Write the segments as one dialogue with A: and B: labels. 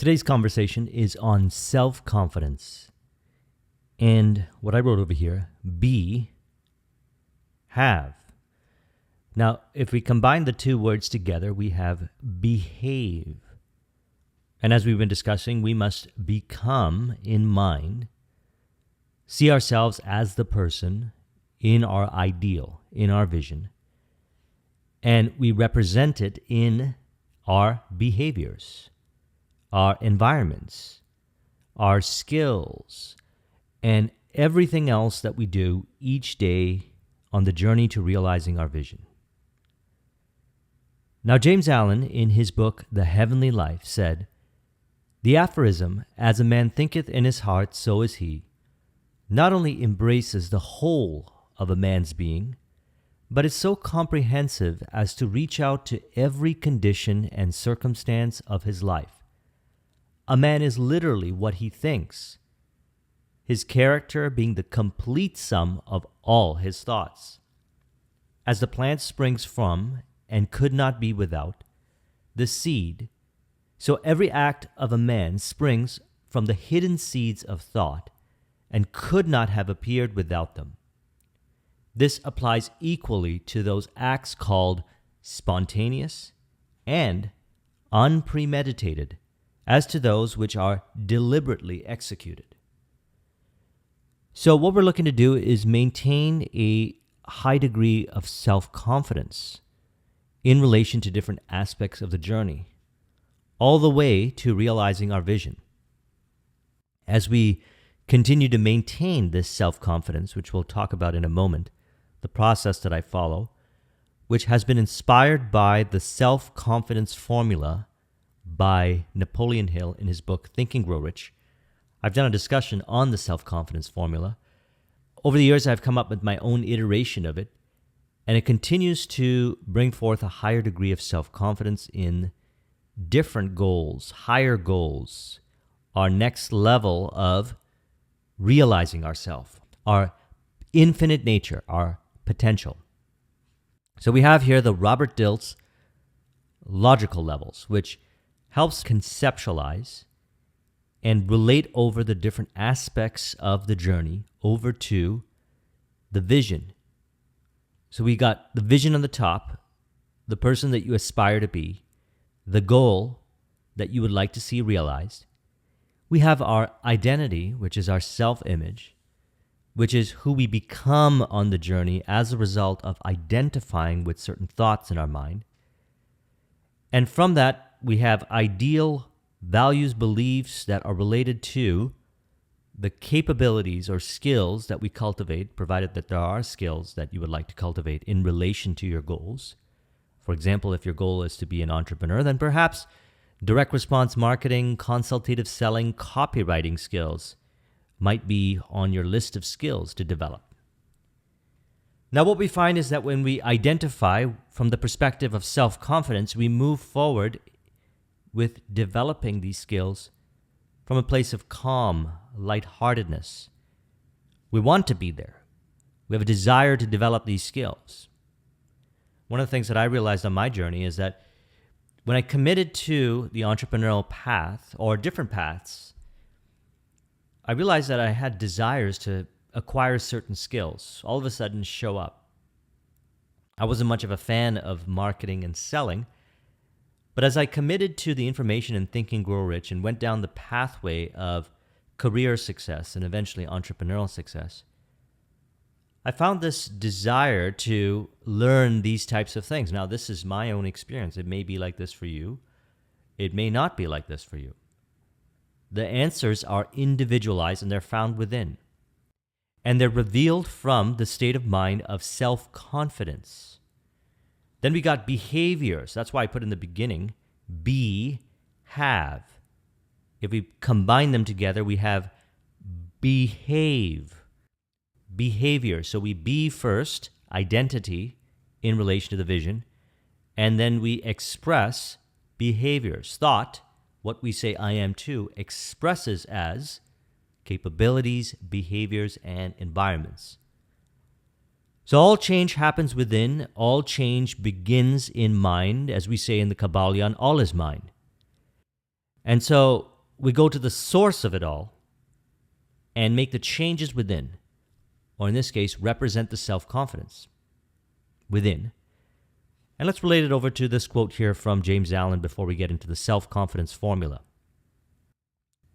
A: Today's conversation is on self-confidence. And what I wrote over here, be, have. Now, if we combine the two words together, we have behave. And as we've been discussing, we must become in mind, see ourselves as the person in our ideal, in our vision, and we represent it in our behaviors, our environments, our skills, and everything else that we do each day on the journey to realizing our vision. Now, James Allen, in his book, The Heavenly Life, said, "The aphorism, as a man thinketh in his heart, so is he, not only embraces the whole of a man's being, but is so comprehensive as to reach out to every condition and circumstance of his life. A man is literally what he thinks, his character being the complete sum of all his thoughts. As the plant springs from, and could not be without, the seed, so every act of a man springs from the hidden seeds of thought, and could not have appeared without them. This applies equally to those acts called spontaneous and unpremeditated, as to those which are deliberately executed." So what we're looking to do is maintain a high degree of self-confidence in relation to different aspects of the journey, all the way to realizing our vision. As we continue to maintain this self-confidence, which we'll talk about in a moment, the process that I follow, which has been inspired by the self-confidence formula by Napoleon Hill in his book, Think and Grow Rich. I've done a discussion on the self-confidence formula. Over the years, I've come up with my own iteration of it, and it continues to bring forth a higher degree of self-confidence in different goals, higher goals, our next level of realizing ourselves, our infinite nature, our potential. So we have here the Robert Dilts logical levels, which helps conceptualize and relate over the different aspects of the journey over to the vision. So we got the vision on the top, the person that you aspire to be, the goal that you would like to see realized. We have our identity, which is our self-image, which is who we become on the journey as a result of identifying with certain thoughts in our mind. And from that, we have ideal values, beliefs that are related to the capabilities or skills that we cultivate, provided that there are skills that you would like to cultivate in relation to your goals. For example, if your goal is to be an entrepreneur, then perhaps direct response marketing, consultative selling, copywriting skills might be on your list of skills to develop. Now, what we find is that when we identify from the perspective of self-confidence, we move forward with developing these skills from a place of calm, lightheartedness. We want to be there. We have a desire to develop these skills. One of the things that I realized on my journey is that when I committed to the entrepreneurial path or different paths, I realized that I had desires to acquire certain skills, all of a sudden show up. I wasn't much of a fan of marketing and selling, but as I committed to the information in Think and Grow Rich and went down the pathway of career success and eventually entrepreneurial success, I found this desire to learn these types of things. Now, this is my own experience. It may be like this for you. It may not be like this for you. The answers are individualized and they're found within. And they're revealed from the state of mind of self-confidence. Then we got behaviors. That's why I put in the beginning, be, have. If we combine them together, we have behave. Behavior. So we be first, identity in relation to the vision, and then we express behaviors. Thought, what we say I am too, expresses as capabilities, behaviors, and environments. So all change happens within, all change begins in mind. As we say in the Kabbalion, all is mind. And so we go to the source of it all and make the changes within, or in this case, represent the self-confidence within. And let's relate it over to this quote here from James Allen before we get into the self-confidence formula.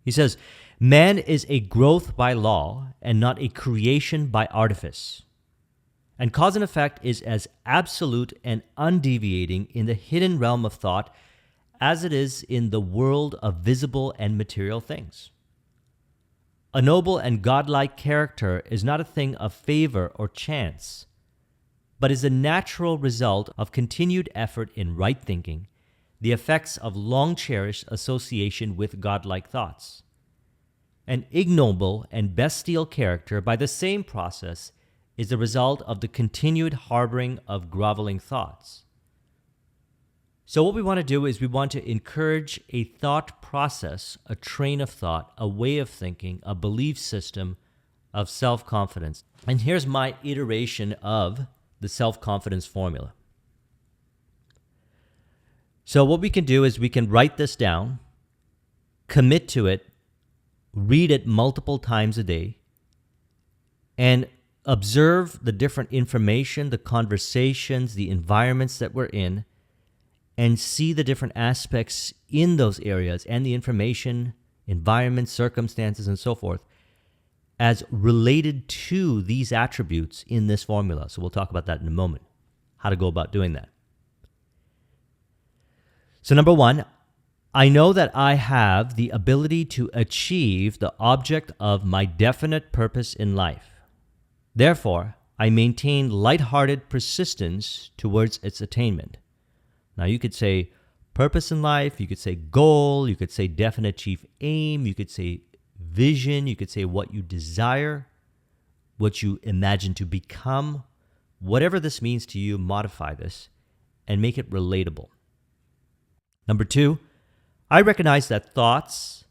A: He says, "Man is a growth by law and not a creation by artifice. And cause and effect is as absolute and undeviating in the hidden realm of thought as it is in the world of visible and material things. A noble and godlike character is not a thing of favor or chance, but is a natural result of continued effort in right thinking, the effects of long-cherished association with godlike thoughts. An ignoble and bestial character, by the same process, is the result of the continued harboring of groveling thoughts." So what we want to do is we want to encourage a thought process, a train of thought, a way of thinking, a belief system of self-confidence. And here's my iteration of the self-confidence formula. So what we can do is we can write this down, commit to it, read it multiple times a day, and observe the different information, the conversations, the environments that we're in, and see the different aspects in those areas and the information, environment, circumstances, and so forth as related to these attributes in this formula. So we'll talk about that in a moment, how to go about doing that. So number one, I know that I have the ability to achieve the object of my definite purpose in life. Therefore, I maintain lighthearted persistence towards its attainment. Now, you could say purpose in life, you could say goal, you could say definite chief aim, you could say vision, you could say what you desire, what you imagine to become. Whatever this means to you, modify this and make it relatable. Number two, I recognize that thoughts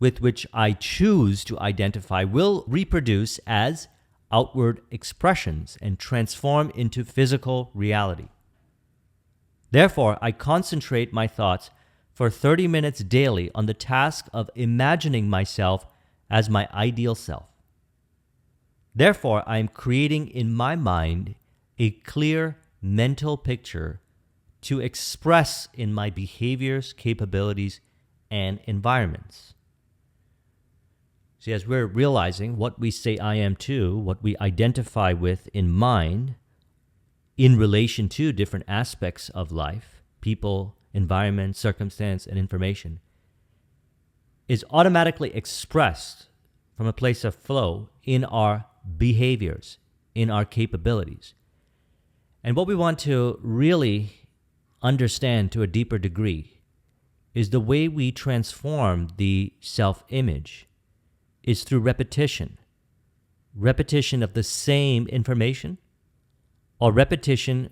A: with which I choose to identify will reproduce as outward expressions and transform into physical reality. Therefore, I concentrate my thoughts for 30 minutes daily on the task of imagining myself as my ideal self. Therefore, I am creating in my mind a clear mental picture to express in my behaviors, capabilities, and environments. See, as we're realizing what we say I am to, what we identify with in mind, in relation to different aspects of life, people, environment, circumstance, and information, is automatically expressed from a place of flow in our behaviors, in our capabilities. And what we want to really understand to a deeper degree is the way we transform the self-image is through repetition. Repetition of the same information, or repetition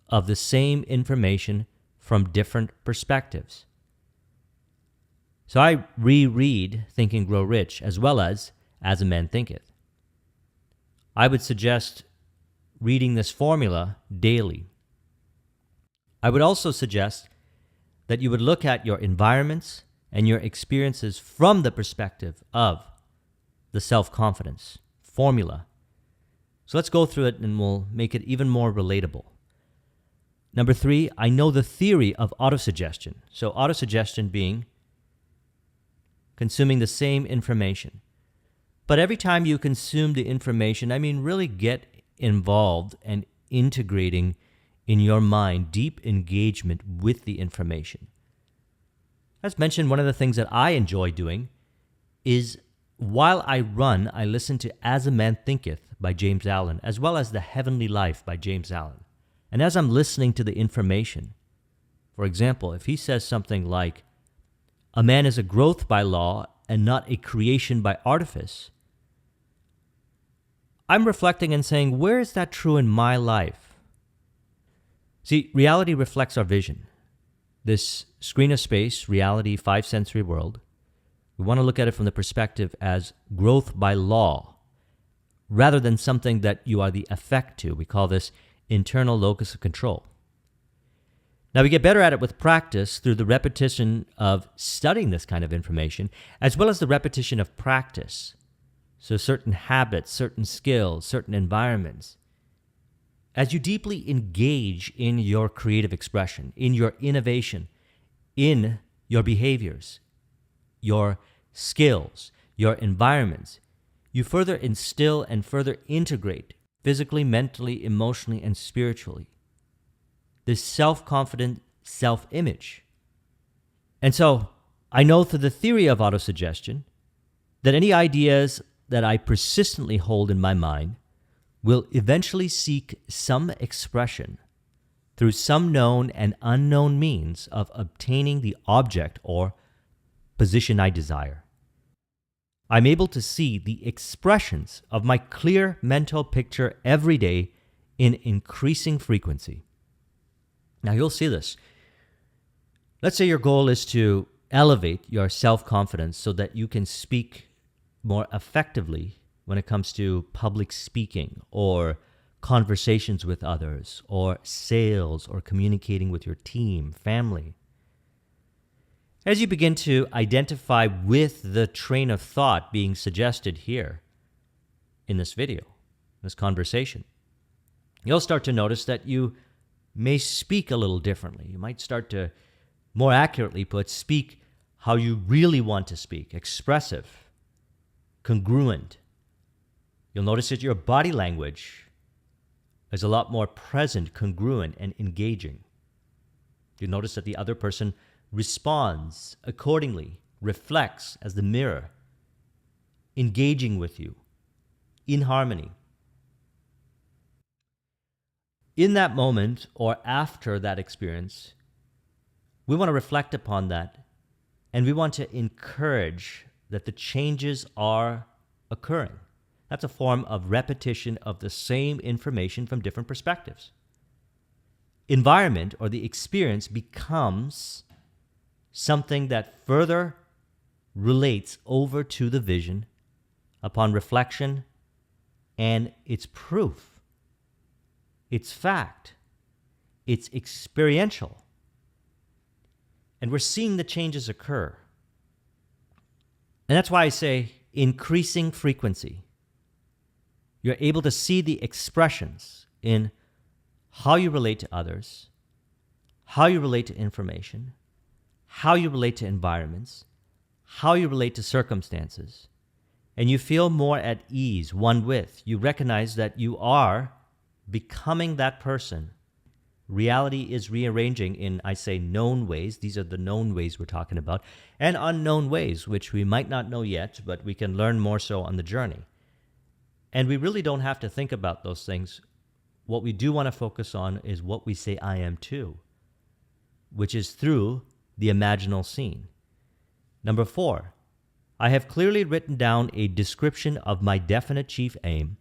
A: of the same information from different perspectives. So I reread Think and Grow Rich as well as a Man Thinketh. I would suggest reading this formula daily. I would also suggest that you would look at your environments and your experiences from the perspective of the self-confidence formula. So let's go through it and we'll make it even more relatable. Number three, I know the theory of autosuggestion. So autosuggestion being consuming the same information. But every time you consume the information, really get involved and integrating in your mind deep engagement with the information. As mentioned, one of the things that I enjoy doing is while I run, I listen to As a Man Thinketh by James Allen, as well as The Heavenly Life by James Allen. And as I'm listening to the information, for example, if he says something like, a man is a growth by law and not a creation by artifice, I'm reflecting and saying, where is that true in my life? See, reality reflects our vision. This screen of space, reality, five sensory world, we want to look at it from the perspective as growth by law, rather than something that you are the effect to. We call this internal locus of control. Now, we get better at it with practice through the repetition of studying this kind of information, as well as the repetition of practice. So certain habits, certain skills, certain environments. As you deeply engage in your creative expression, in your innovation, in your behaviors, your skills, your environments, you further instill and further integrate physically, mentally, emotionally, and spiritually this self-confident self-image. And so I know through the theory of autosuggestion that any ideas that I persistently hold in my mind will eventually seek some expression through some known and unknown means of obtaining the object or position I desire. I'm able to see the expressions of my clear mental picture every day in increasing frequency. Now, you'll see this. Let's say your goal is to elevate your self-confidence so that you can speak more effectively when it comes to public speaking or conversations with others or sales or communicating with your team, family. As you begin to identify with the train of thought being suggested here in this video, this conversation, you'll start to notice that you may speak a little differently. You might start to, more accurately put, speak how you really want to speak, expressive, congruent. You'll notice that your body language is a lot more present, congruent, and engaging. You'll notice that the other person responds accordingly, reflects as the mirror, engaging with you, in harmony. In that moment or after that experience, we want to reflect upon that, and we want to encourage that the changes are occurring. That's a form of repetition of the same information from different perspectives. Environment or the experience becomes something that further relates over to the vision upon reflection, and it's proof. It's fact. It's experiential. And we're seeing the changes occur. And that's why I say increasing frequency. You're able to see the expressions in how you relate to others, how you relate to information, how you relate to environments, how you relate to circumstances. And you feel more at ease, one with. You recognize that you are becoming that person. Reality is rearranging in, I say, known ways. These are the known ways we're talking about, and unknown ways, which we might not know yet, but we can learn more so on the journey. And we really don't have to think about those things. What we do want to focus on is what we say I am too, which is through the imaginal scene. Number 4, I have clearly written down a description of my definite chief aim,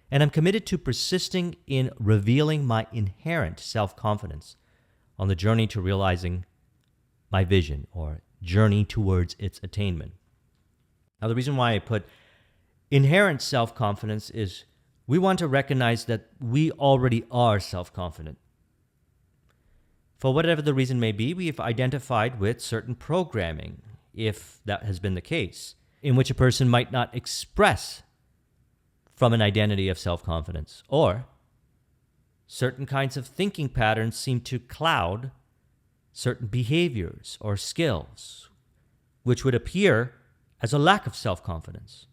A: and I'm committed to persisting in revealing my inherent self-confidence on the journey to realizing my vision or journey towards its attainment. Now, the reason why I put inherent self-confidence is we want to recognize that we already are self-confident. For whatever the reason may be, we've identified with certain programming, if that has been the case, in which a person might not express from an identity of self-confidence, or certain kinds of thinking patterns seem to cloud certain behaviors or skills, which would appear as a lack of self-confidence.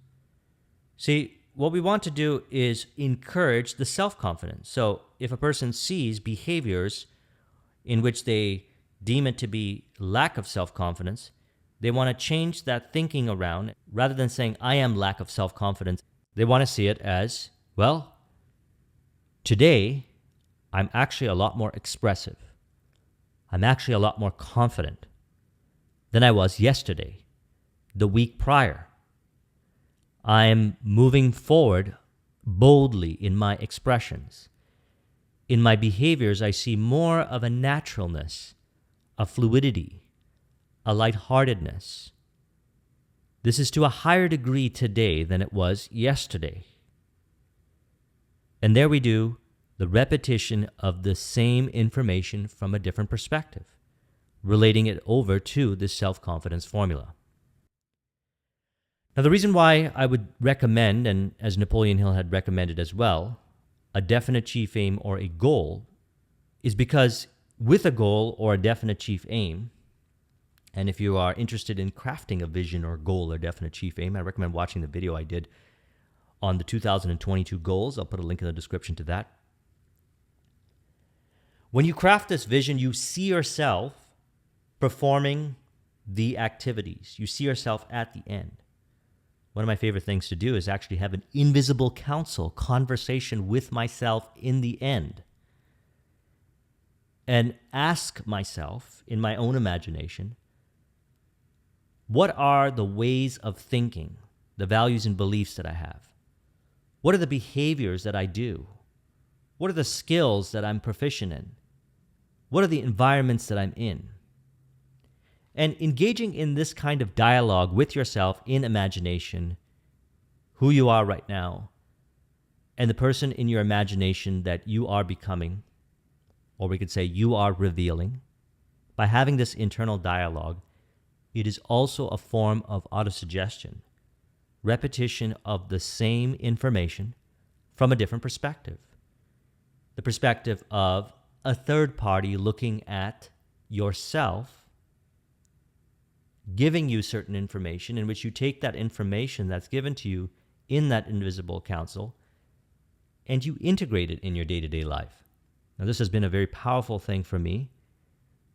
A: See, what we want to do is encourage the self-confidence. So if a person sees behaviors in which they deem it to be lack of self-confidence, they want to change that thinking around. Rather than saying, I am lack of self-confidence, they want to see it as, well, today, I'm actually a lot more expressive. I'm actually a lot more confident than I was yesterday, the week prior. I'm moving forward boldly in my expressions. In my behaviors, I see more of a naturalness, a fluidity, a lightheartedness. This is to a higher degree today than it was yesterday. And there we do the repetition of the same information from a different perspective, relating it over to this self-confidence formula. Now, the reason why I would recommend, and as Napoleon Hill had recommended as well, a definite chief aim or a goal is because with a goal or a definite chief aim, and if you are interested in crafting a vision or goal or definite chief aim, I recommend watching the video I did on the 2022 goals. I'll put a link in the description to that. When you craft this vision, you see yourself performing the activities. You see yourself at the end. One of my favorite things to do is actually have an invisible counsel conversation with myself in the end, and ask myself in my own imagination, what are the ways of thinking, the values and beliefs that I have? What are the behaviors that I do? What are the skills that I'm proficient in? What are the environments that I'm in? And engaging in this kind of dialogue with yourself in imagination, who you are right now, and the person in your imagination that you are becoming, or we could say you are revealing, by having this internal dialogue, it is also a form of autosuggestion, repetition of the same information from a different perspective. The perspective of a third party looking at yourself, giving you certain information, in which you take that information that's given to you in that invisible counsel and you integrate it in your day-to-day life. Now, this has been a very powerful thing for me.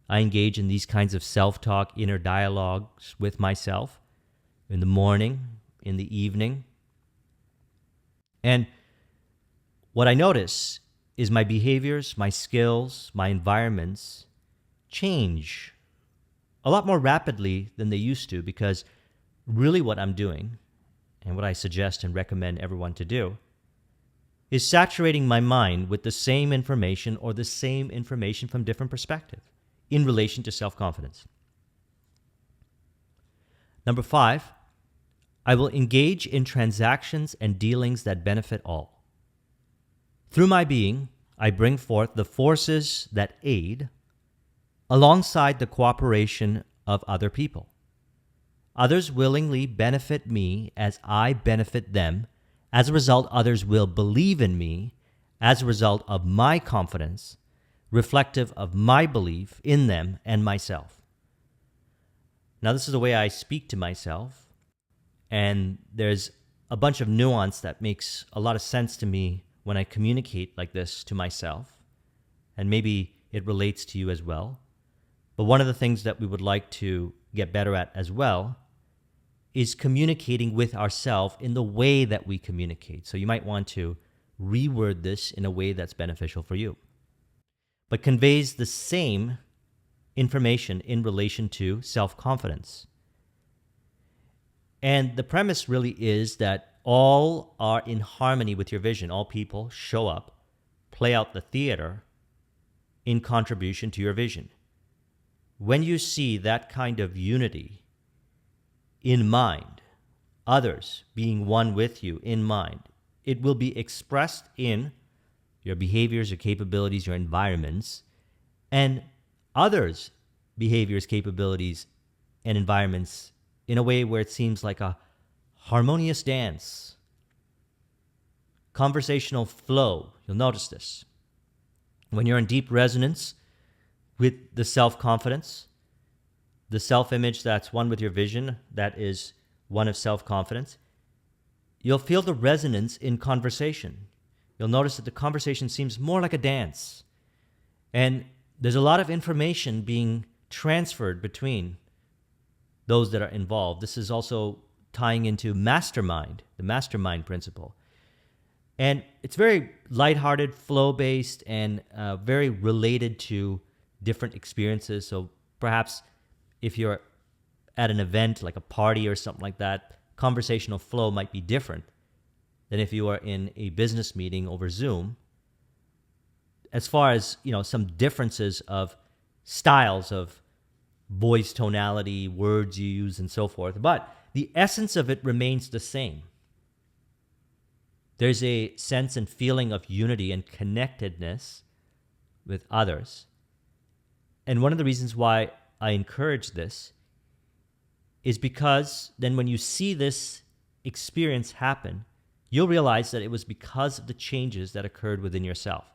A: I engage in these kinds of self-talk, inner dialogues with myself in the morning, in the evening. And what I notice is my behaviors, my skills, my environments change a lot more rapidly than they used to, because really what I'm doing, and what I suggest and recommend everyone to do, is saturating my mind with the same information or the same information from different perspective in relation to self-confidence. Number 5, I will engage in transactions and dealings that benefit all. Through my being, I bring forth the forces that aid alongside the cooperation of other people. Others willingly benefit me as I benefit them. As a result, others will believe in me as a result of my confidence, reflective of my belief in them and myself. Now, this is the way I speak to myself, and there's a bunch of nuance that makes a lot of sense to me when I communicate like this to myself, and maybe it relates to you as well. But one of the things that we would like to get better at as well is communicating with ourselves in the way that we communicate. So you might want to reword this in a way that's beneficial for you, but conveys the same information in relation to self-confidence. And the premise really is that all are in harmony with your vision. All people show up, play out the theater in contribution to your vision. When you see that kind of unity in mind, others being one with you in mind, it will be expressed in your behaviors, your capabilities, your environments, and others' behaviors, capabilities, and environments in a way where it seems like a harmonious dance. Conversational flow, you'll notice this. When you're in deep resonance with the self-confidence, the self-image that's one with your vision, that is one of self-confidence, you'll feel the resonance in conversation. You'll notice that the conversation seems more like a dance. And there's a lot of information being transferred between those that are involved. This is also tying into mastermind, the mastermind principle. And it's very lighthearted, flow-based, and very related to different experiences. So perhaps if you're at an event like a party or something like that, conversational flow might be different than if you are in a business meeting over Zoom. As far as, some differences of styles of voice tonality, words you use, and so forth, but the essence of it remains the same. There's a sense and feeling of unity and connectedness with others. And one of the reasons why I encourage this is because then when you see this experience happen, you'll realize that it was because of the changes that occurred within yourself.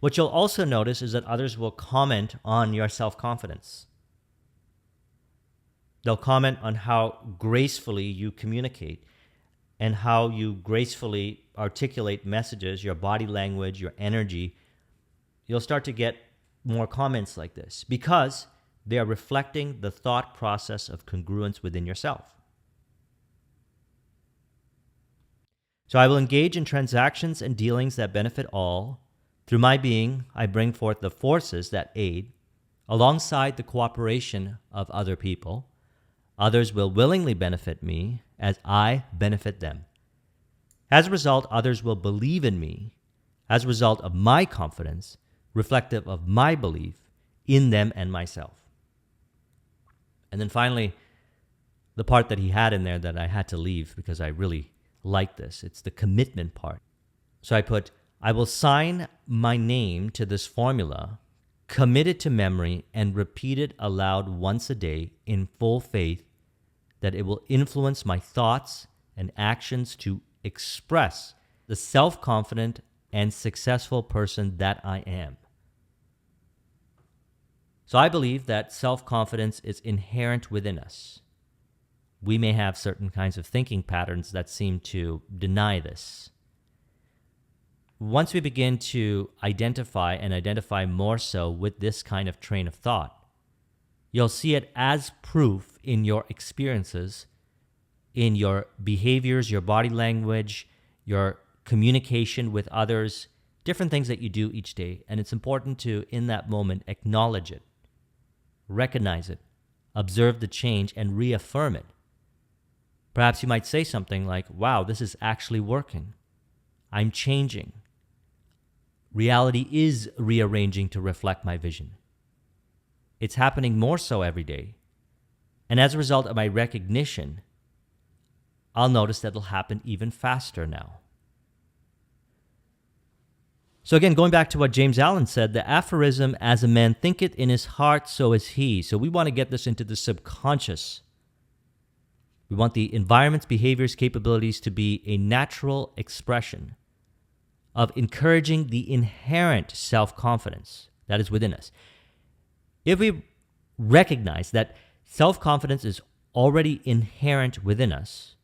A: What you'll also notice is that others will comment on your self-confidence. They'll comment on how gracefully you communicate and how you gracefully articulate messages, your body language, your energy. You'll start to get more comments like this because they are reflecting the thought process of congruence within yourself. So I will engage in transactions and dealings that benefit all. Through my being, I bring forth the forces that aid, alongside the cooperation of other people. Others will willingly benefit me as I benefit them. As a result, others will believe in me as a result of my confidence, reflective of my belief in them and myself. And then finally, the part that he had in there that I had to leave because I really like this. It's the commitment part. So I put, I will sign my name to this formula, commit it to memory, and repeat it aloud once a day in full faith that it will influence my thoughts and actions to express the self-confident and successful person that I am. So I believe that self-confidence is inherent within us. We may have certain kinds of thinking patterns that seem to deny this. Once we begin to identify more so with this kind of train of thought, you'll see it as proof in your experiences, in your behaviors, your body language, your communication with others, different things that you do each day. And it's important to, in that moment, acknowledge it, recognize it, observe the change, and reaffirm it. Perhaps you might say something like, wow, this is actually working. I'm changing. Reality is rearranging to reflect my vision. It's happening more so every day. And as a result of my recognition, I'll notice that it'll happen even faster now. So again, going back to what James Allen said, the aphorism, as a man thinketh in his heart, so is he. So we want to get this into the subconscious. We want the environment's behaviors, capabilities to be a natural expression of encouraging the inherent self-confidence that is within us. If we recognize that self-confidence is already inherent within us,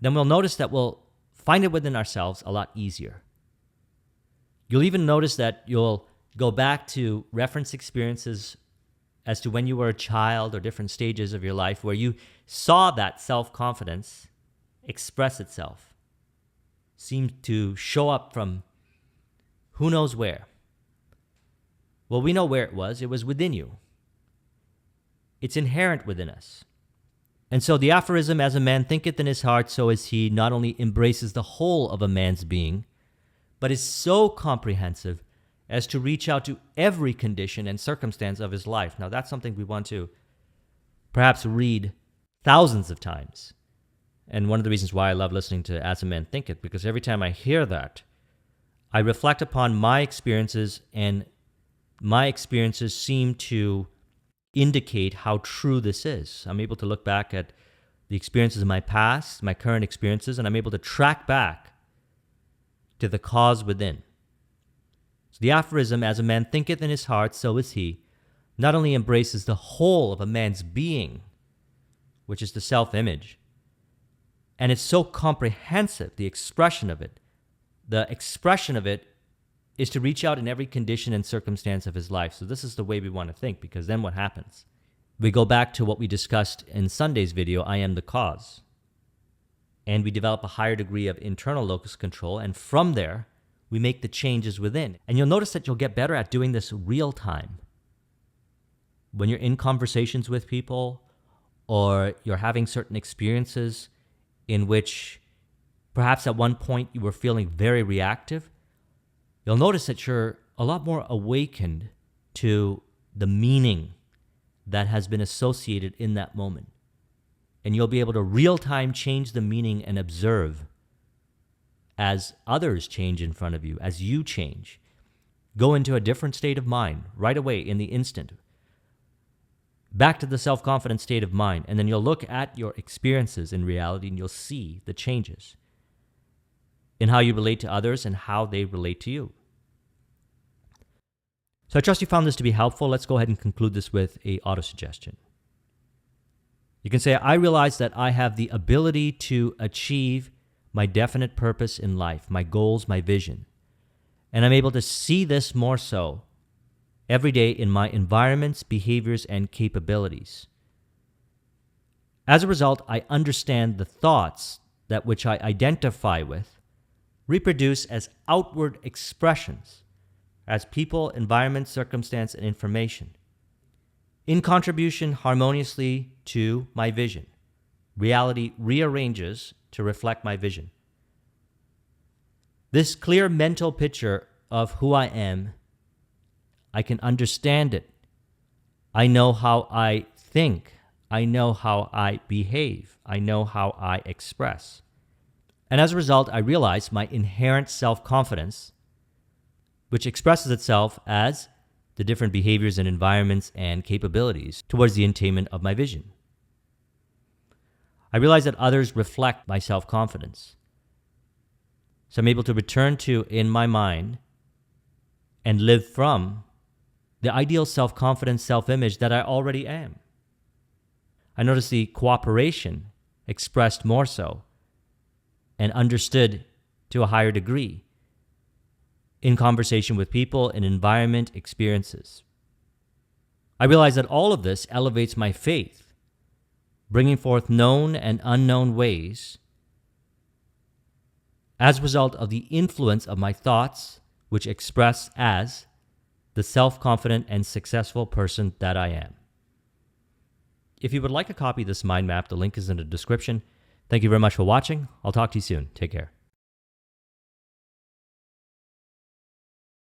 A: then we'll notice that we'll find it within ourselves a lot easier. You'll even notice that you'll go back to reference experiences as to when you were a child or different stages of your life where you saw that self-confidence express itself, seem to show up from who knows where. Well, we know where it was. It was within you. It's inherent within us. And so the aphorism, as a man thinketh in his heart, so is he, not only embraces the whole of a man's being, but is so comprehensive as to reach out to every condition and circumstance of his life. Now, that's something we want to perhaps read thousands of times. And one of the reasons why I love listening to As a Man Thinketh, because every time I hear that, I reflect upon my experiences, and my experiences seem to indicate how true this is. I'm able to look back at the experiences of my past, my current experiences, and I'm able to track back to the cause within. So the aphorism, as a man thinketh in his heart, so is he, not only embraces the whole of a man's being, which is the self-image, and it's so comprehensive, the expression of it. The expression of it is to reach out in every condition and circumstance of his life. So this is the way we want to think, because then what happens? We go back to what we discussed in Sunday's video, I am the cause. And we develop a higher degree of internal locus control, and from there, we make the changes within. And you'll notice that you'll get better at doing this real time. When you're in conversations with people, or you're having certain experiences in which perhaps at one point you were feeling very reactive, you'll notice that you're a lot more awakened to the meaning that has been associated in that moment. And you'll be able to real-time change the meaning and observe as others change in front of you, as you change. Go into a different state of mind right away in the instant. Back to the self-confident state of mind, and then you'll look at your experiences in reality and you'll see the changes in how you relate to others and how they relate to you. So I trust you found this to be helpful. Let's go ahead and conclude this with a auto-suggestion. You can say, I realize that I have the ability to achieve my definite purpose in life, my goals, my vision. And I'm able to see this more so every day in my environments, behaviors, and capabilities. As a result, I understand the thoughts that which I identify with reproduce as outward expressions, as people, environment, circumstance, and information, in contribution harmoniously to my vision. Reality rearranges to reflect my vision. This clear mental picture of who I am, I can understand it. I know how I think. I know how I behave. I know how I express. And as a result, I realize my inherent self-confidence, which expresses itself as the different behaviors and environments and capabilities towards the attainment of my vision. I realize that others reflect my self-confidence. So I'm able to return to, in my mind, and live from the ideal self-confidence, self-image that I already am. I notice the cooperation expressed more so and understood to a higher degree in conversation with people and environment experiences. I realize that all of this elevates my faith, bringing forth known and unknown ways as a result of the influence of my thoughts, which express as the self-confident and successful person that I am. If you would like a copy of this mind map, the link is in the description. Thank you very much for watching. I'll talk to you soon. Take care.